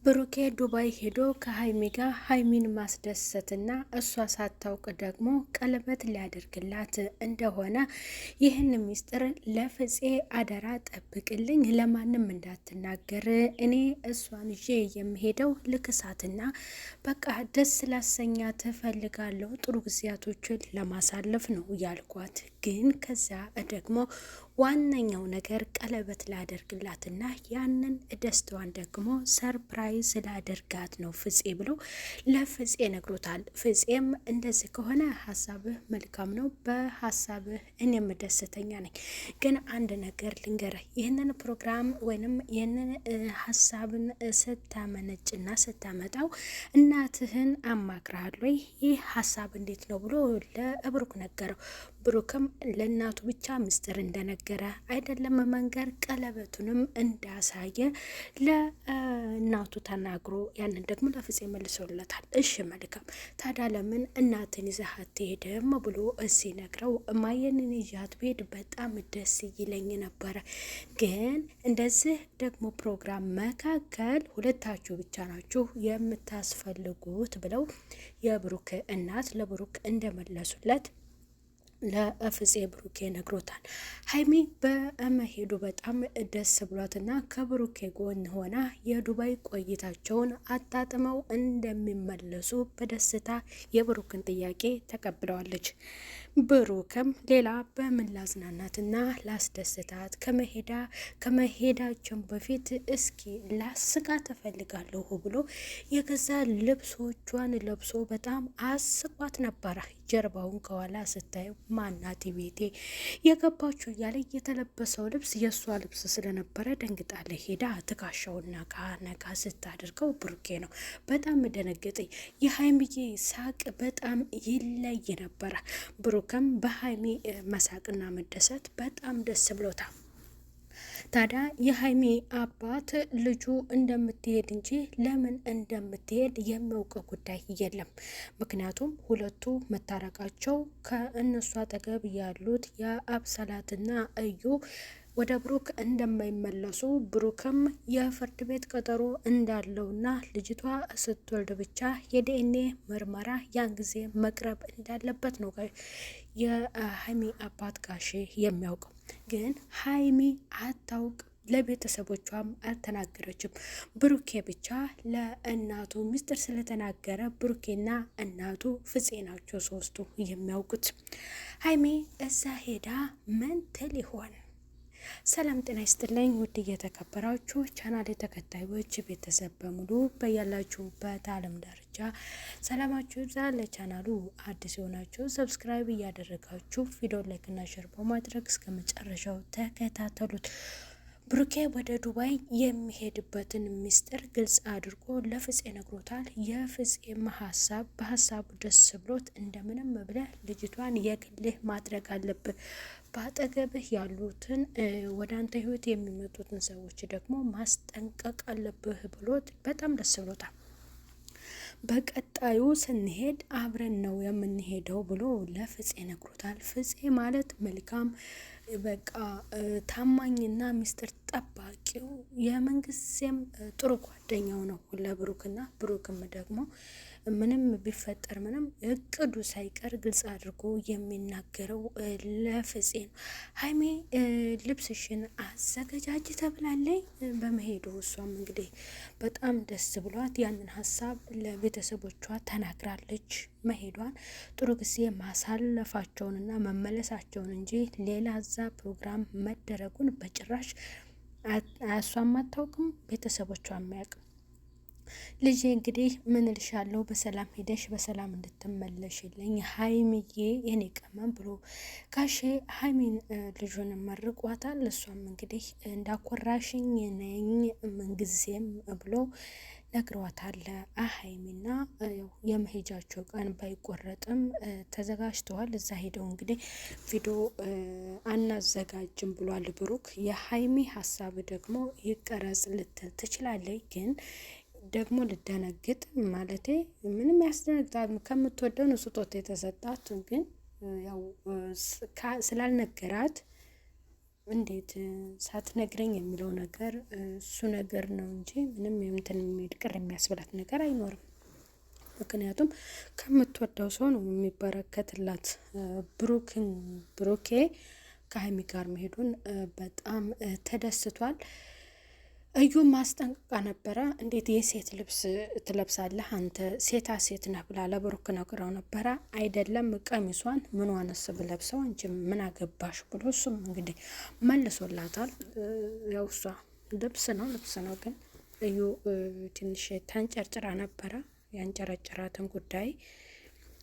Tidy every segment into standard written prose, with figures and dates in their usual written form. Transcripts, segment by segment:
ብሩኬ ዱባይ ሄዶ ከሀይሚ ጋር ሀይሚን ማስደሰትና እሷ ሳታውቅ ደግሞ ቀለበት ሊያደርግላት እንደሆነ ይህን ሚስጥር ለፍፄ አደራ ጠብቅልኝ፣ ለማንም እንዳትናገር፣ እኔ እሷን ይዤ የምሄደው ልክሳትና በቃ ደስ ላሰኛት እፈልጋለሁ፣ ጥሩ ጊዜያቶችን ለማሳለፍ ነው ያልኳት። ግን ከዛ ደግሞ ዋነኛው ነገር ቀለበት ላደርግላትና ያንን ደስታዋን ደግሞ ሰርፕራይዝ ላደርጋት ነው ፍፄ ብሎ ለፍፄ ነግሮታል። ፍፄም እንደዚህ ከሆነ ሀሳብህ መልካም ነው፣ በሀሳብህ እኔም ደስተኛ ነኝ። ግን አንድ ነገር ልንገረህ፣ ይህንን ፕሮግራም ወይንም ይህንን ሀሳብን ስታመነጭና ስታመጣው እናትህን አማክረሃል ወይ? ይህ ሀሳብ እንዴት ነው ብሎ ለብሩክ ነገረው። ብሩክም ለእናቱ ብቻ ምስጢር እንደነገረ አይደለም መንገር ቀለበቱንም እንዳሳየ ለእናቱ ተናግሮ ያንን ደግሞ ለፍፄ መልሶለታል። እሺ መልካም፣ ታዲያ ለምን እናትን ይዘህ አትሄድም ብሎ ሲነግረው እማየንን ይዣት ብሄድ በጣም ደስ ይለኝ ነበረ፣ ግን እንደዚህ ደግሞ ፕሮግራም መካከል ሁለታችሁ ብቻ ናችሁ የምታስፈልጉት ብለው የብሩክ እናት ለብሩክ እንደመለሱለት ለፍፄ ብሩኬ ነግሮታል። ሀይሚ በመሄዱ በጣም ደስ ብሏትና ከብሩኬ ጎን ሆና የዱባይ ቆይታቸውን አጣጥመው እንደሚመለሱ በደስታ የብሩክን ጥያቄ ተቀብለዋለች። ብሩክም ሌላ በምን ላዝናናትና ላስደስታት ከመሄዳቸው በፊት እስኪ ላስቃ ተፈልጋለሁ ብሎ የገዛ ልብሶቿን ለብሶ በጣም አስቋት ነበረ። ጀርባውን ከኋላ ስታየው ማናት ቤቴ የገባችው እያለ የተለበሰው ልብስ የእሷ ልብስ ስለነበረ ደንግጣለ። ሄዳ ትካሻውን ነካ ስታደርገው ብሩኬ ነው። በጣም ደነገጠ። የሀይሚዬ ሳቅ በጣም ይለይ ነበረ። ብሩክም በሀይሚ መሳቅና መደሰት በጣም ደስ ብሎታል። ታዲያ የሀይሚ አባት ልጁ እንደምትሄድ እንጂ ለምን እንደምትሄድ የሚያውቀው ጉዳይ የለም። ምክንያቱም ሁለቱ መታረቃቸው ከእነሱ አጠገብ ያሉት የአብሰላትና እዩ ወደ ብሩክ እንደማይመለሱ ብሩክም የፍርድ ቤት ቀጠሮ እንዳለውና ልጅቷ ስትወልድ ብቻ የዲኤንኤ ምርመራ ያን ጊዜ መቅረብ እንዳለበት ነው የሀይሚ አባት ጋሼ የሚያውቀው። ግን ሀይሚ አታውቅ፣ ለቤተሰቦቿም አልተናገረችም። ብሩኬ ብቻ ለእናቱ ምስጢር ስለተናገረ ብሩኬና እናቱ ፍፄ ናቸው ሶስቱ የሚያውቁት። ሀይሚ እዛ ሄዳ ምን ትል ይሆን? ሰላም ጤና ይስጥልኝ ውድ እየተከበራችሁ ቻናል ተከታዮች ቤተሰብ በሙሉ በያላችሁበት ዓለም ዳርቻ ሰላማችሁ ይብዛ። ለቻናሉ አዲስ የሆናችሁ ሰብስክራይብ እያደረጋችሁ ቪዲዮ ላይክ እና ሼር በማድረግ እስከ መጨረሻው ተከታተሉት። ብሩኬ ወደ ዱባይ የሚሄድበትን ምስጢር ግልጽ አድርጎ ለፍፄ ነግሮታል። የፍፄም ሀሳብ በሀሳቡ ደስ ብሎት እንደምንም ብለህ ልጅቷን የግልህ ማድረግ አለብህ፣ በአጠገብህ ያሉትን ወደ አንተ ህይወት የሚመጡትን ሰዎች ደግሞ ማስጠንቀቅ አለብህ ብሎት በጣም ደስ ብሎታል። በቀጣዩ ስንሄድ አብረን ነው የምንሄደው ብሎ ለፍፄ ነግሮታል። ፍፄ ማለት መልካም በቃ ታማኝና ሚስጥር ጠባቂው የመንግስቴም ጥሩ ጓደኛው ነው ለብሩክና ብሩክም ደግሞ ምንም ቢፈጠር ምንም እቅዱ ሳይቀር ግልጽ አድርጎ የሚናገረው ለፍፄ ነው። ሀይሜ ልብስሽን አዘገጃጅ ተብላለይ በመሄዱ እሷም እንግዲህ በጣም ደስ ብሏት ያንን ሀሳብ ለቤተሰቦቿ ተናግራለች። መሄዷን ጥሩ ጊዜ ማሳለፋቸውንና መመለሳቸውን እንጂ ሌላ እዛ ፕሮግራም መደረጉን በጭራሽ እሷም አታውቅም፣ ቤተሰቦቿ አያውቅም። ልጄ እንግዲህ ምን ልሻለሁ፣ በሰላም ሄደሽ በሰላም እንድትመለሽልኝ ሀይሚዬ የኔ ቀመም ብሎ ጋሼ ሀይሚን ልጁን መርቋታል። እሷም እንግዲህ እንዳኮራሽኝ ነኝ ምንጊዜም ብሎ ነግሯታል። ሀይሚና የመሄጃቸው ቀን ባይቆረጥም ተዘጋጅተዋል። እዛ ሄደው እንግዲህ ቪዲዮ አናዘጋጅም ብሏል ብሩክ። የሀይሚ ሀሳብ ደግሞ ይቀረጽ ልትል ትችላለች፣ ግን ደግሞ ልደነግጥ ማለቴ ምንም ያስደነግጣል። ከምትወደው ነው ስጦታ የተሰጣት፣ ግን ያው ስላልነገራት እንዴት ሳትነግረኝ የሚለው ነገር እሱ ነገር ነው እንጂ ምንም እንትን የሚል ቅር የሚያስብላት ነገር አይኖርም። ምክንያቱም ከምትወደው ሰው ነው የሚበረከትላት። ብሩኬ ከሀይሚ ጋር መሄዱን በጣም ተደስቷል። እዩ ማስጠንቀቃ ነበረ። እንዴት የሴት ልብስ ትለብሳለህ አንተ ሴታ ሴት ነህ ብላ ለብሩክ ነግረው ነበረ። አይደለም ቀሚሷን ምንዋንስ ብለብሰው አንቺ ምን አገባሽ ብሎ እሱም እንግዲህ መልሶላታል። ያው እሷ ልብስ ነው ግን እዩ ትንሽ ተንጨርጭራ ነበረ። ያንጨረጨራትን ጉዳይ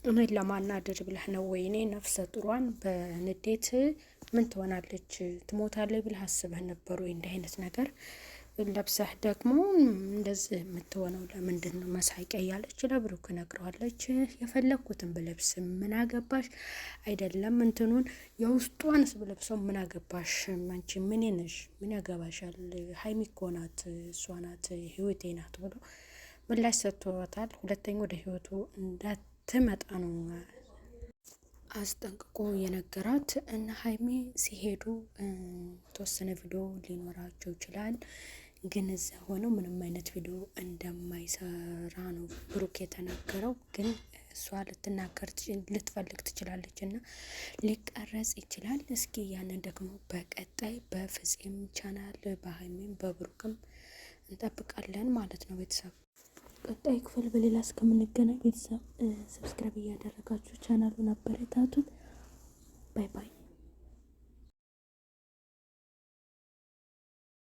እኔን ለማናደድ ብለህ ነው ወይ? እኔ ነፍሰ ጡሯን በንዴት ምን ትሆናለች ትሞታለች ብለህ አስበህ ነበር ወይ? እንዲህ አይነት ነገር ለብሰህ ደግሞ እንደዚህ የምትሆነው ለምንድን ነው? መሳቂያ እያለች ለብሩክ ነግረዋለች። የፈለግኩትን ብለብስ ምን አገባሽ? አይደለም እንትኑን የውስጧንስ ብለብሰው ምን አገባሽ? አንቺ ምን ነሽ? ምን ያገባሻል? ሀይሚ እኮ ናት፣ እሷ ናት፣ ህይወቴ ናት ብሎ ምላሽ ሰጥቶታል። ሁለተኛ ወደ ህይወቱ እንዳትመጣ ነው አስጠንቅቆ የነገራት። እና ሀይሚ ሲሄዱ የተወሰነ ቪዲዮ ሊኖራቸው ይችላል፣ ግን እዛ ሆነው ምንም አይነት ቪዲዮ እንደማይሰራ ነው ብሩክ የተናገረው። ግን እሷ ልትናገር ልትፈልግ ትችላለች እና ሊቀረጽ ይችላል። እስኪ ያንን ደግሞ በቀጣይ በፍፄም ቻናል በሀይሚም በብሩክም እንጠብቃለን ማለት ነው። ቤተሰብ ቀጣይ ክፍል በሌላ እስከምንገናኝ ቤተሰብ ሰብስክራይብ እያደረጋችሁ ቻናሉን አበረታቱት። ባይ ባይ።